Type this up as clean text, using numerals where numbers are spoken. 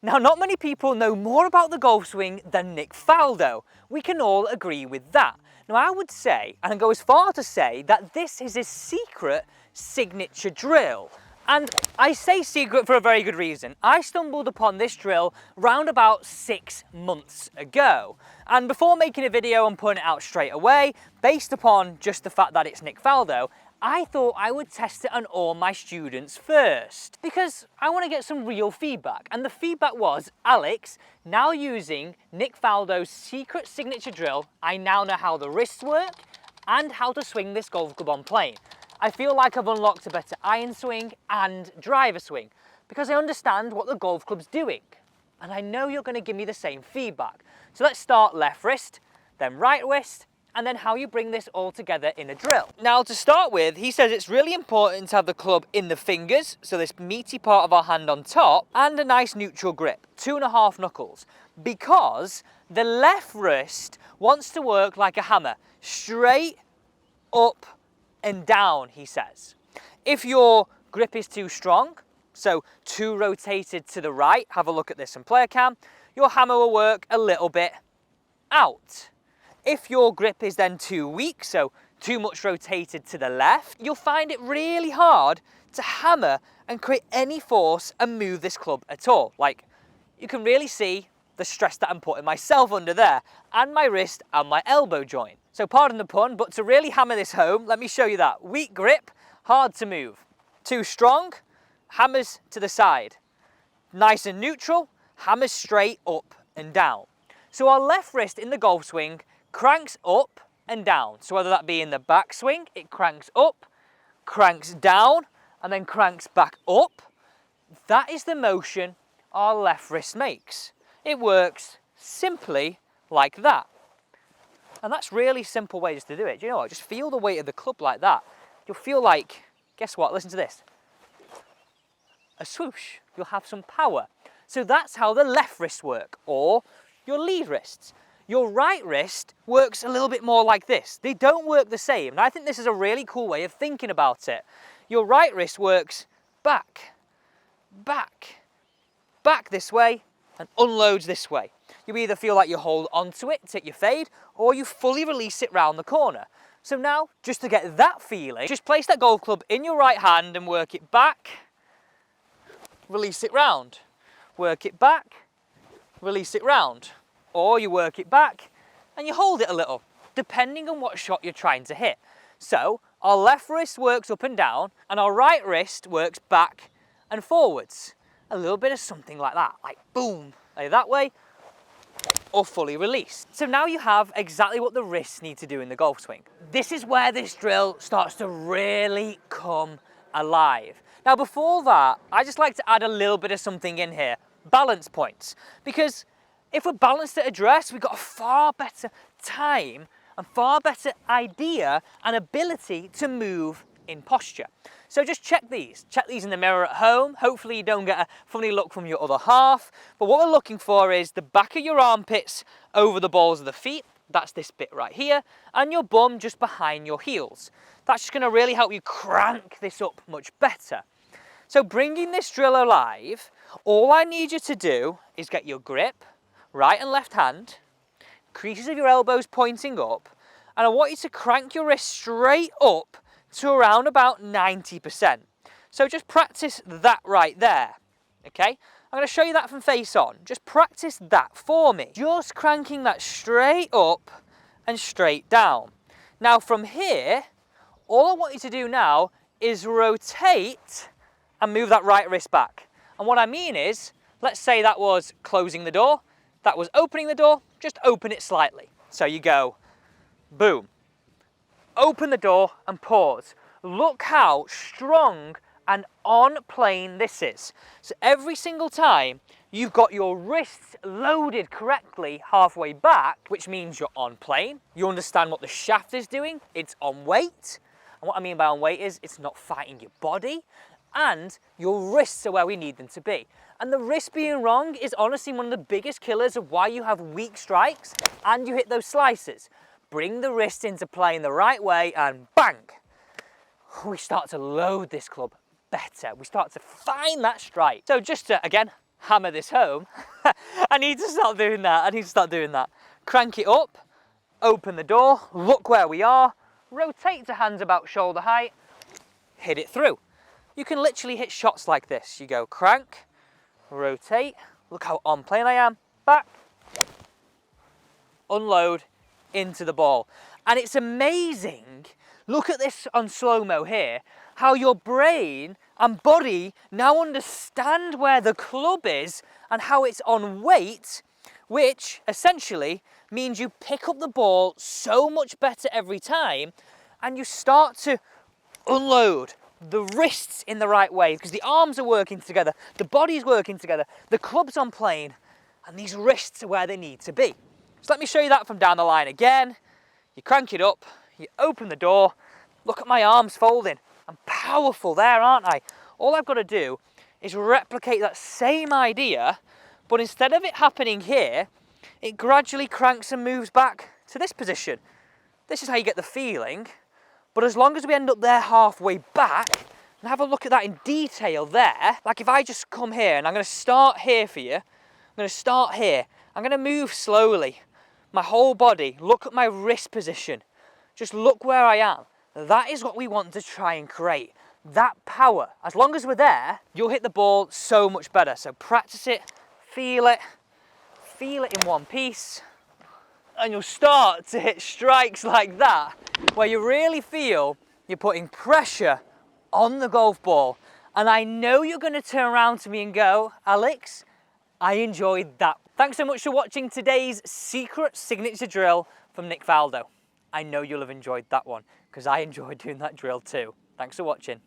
Now, not many people know more about the golf swing than Nick Faldo. We can all agree with that. Now, I would say, and I'd go as far to say, that this is his secret signature drill. And I say secret for a very good reason. I stumbled upon this drill round about 6 months ago. And before making a video and putting it out straight away, based upon just the fact that it's Nick Faldo, I thought I would test it on all my students first, because I want to get some real feedback. And the feedback was, Alex, now using Nick Faldo's secret signature drill, I now know how the wrists work and how to swing this golf club on plane. I feel like I've unlocked a better iron swing and driver swing because I understand what the golf club's doing. And I know you're going to give me the same feedback. So let's start left wrist, then right wrist, and then how you bring this all together in a drill. Now, to start with, he says it's really important to have the club in the fingers, so this meaty part of our hand on top, and a nice neutral grip, 2.5 knuckles, because the left wrist wants to work like a hammer, straight up and down, he says. If your grip is too strong, so too rotated to the right, have a look at this in player cam, your hammer will work a little bit out. If your grip is then too weak, so too much rotated to the left, you'll find it really hard to hammer and create any force and move this club at all. Like, you can really see the stress that I'm putting myself under there, and my wrist and my elbow joint. So pardon the pun, but to really hammer this home, let me show you that. Weak grip, hard to move. Too strong, hammers to the side. Nice and neutral, hammers straight up and down. So our left wrist in the golf swing cranks up and down. So whether that be in the backswing, it cranks up, cranks down, and then cranks back up. That is the motion our left wrist makes. It works simply like that. And that's really simple ways to do it. Do you know what? Just feel the weight of the club like that. You'll feel like, guess what? Listen to this. A swoosh. You'll have some power. So that's how the left wrists work, or your lead wrists. Your right wrist works a little bit more like this. They don't work the same. And I think this is a really cool way of thinking about it. Your right wrist works back, back, back this way, and unloads this way. You either feel like you hold onto it, take your fade, or you fully release it round the corner. So now, just to get that feeling, just place that golf club in your right hand and work it back, release it round. Work it back, release it round. Or you work it back and you hold it a little, depending on what shot you're trying to hit. So our left wrist works up and down, and our right wrist works back and forwards. A little bit of something like that, like boom, like that way, or fully released. So now you have exactly what the wrists need to do in the golf swing. This is where this drill starts to really come alive. Now before that, I just like to add a little bit of something in here, balance points, because if we're balanced at address, we've got a far better time and far better idea and ability to move in posture. So just check these in the mirror at home. Hopefully you don't get a funny look from your other half. But what we're looking for is the back of your armpits over the balls of the feet. That's this bit right here. And your bum just behind your heels. That's just gonna really help you crank this up much better. So bringing this drill alive, all I need you to do is get your grip, right and left hand, creases of your elbows pointing up, and I want you to crank your wrist straight up to around about 90%. So just practice that right there, okay? I'm going to show you that from face on. Just practice that for me. Just cranking that straight up and straight down. Now from here, all I want you to do now is rotate and move that right wrist back. And what I mean is, let's say that was closing the door, that was opening the door, just open it slightly. So you go, boom, open the door and pause. Look how strong and on plane this is. So every single time you've got your wrists loaded correctly halfway back, which means you're on plane, you understand what the shaft is doing, it's on weight. And what I mean by on weight is it's not fighting your body, and your wrists are where we need them to be. And the wrist being wrong is honestly one of the biggest killers of why you have weak strikes and you hit those slices. Bring the wrist into play in the right way and bang! We start to load this club better. We start to find that strike. So just to, again, hammer this home, I need to start doing that. Crank it up, open the door, look where we are, rotate to hands about shoulder height, hit it through. You can literally hit shots like this. You go crank, rotate, look how on plane I am, back, unload, into the ball. And it's amazing, look at this on slow-mo here, how your brain and body now understand where the club is and how it's on weight, which essentially means you pick up the ball so much better every time, and you start to unload the wrists in the right way because the arms are working together, the body's working together, the club's on plane, and these wrists are where they need to be. So let me show you that from down the line again. You crank it up, you open the door, look at my arms folding. I'm powerful there, aren't I? All I've got to do is replicate that same idea, but instead of it happening here, it gradually cranks and moves back to this position. This is how you get the feeling, but as long as we end up there halfway back, and have a look at that in detail there, like if I just come here, and I'm going to start here for you, I'm going to start here, I'm going to move slowly, my whole body, look at my wrist position, just look where I am. That is what we want to try and create, that power. As long as we're there, you'll hit the ball so much better. So practice it, feel it in one piece, and you'll start to hit strikes like that, where you really feel you're putting pressure on the golf ball. And I know you're going to turn around to me and go, Alex, I enjoyed that. Thanks so much for watching today's secret signature drill from Nick Faldo. I know you'll have enjoyed that one because I enjoyed doing that drill too. Thanks for watching.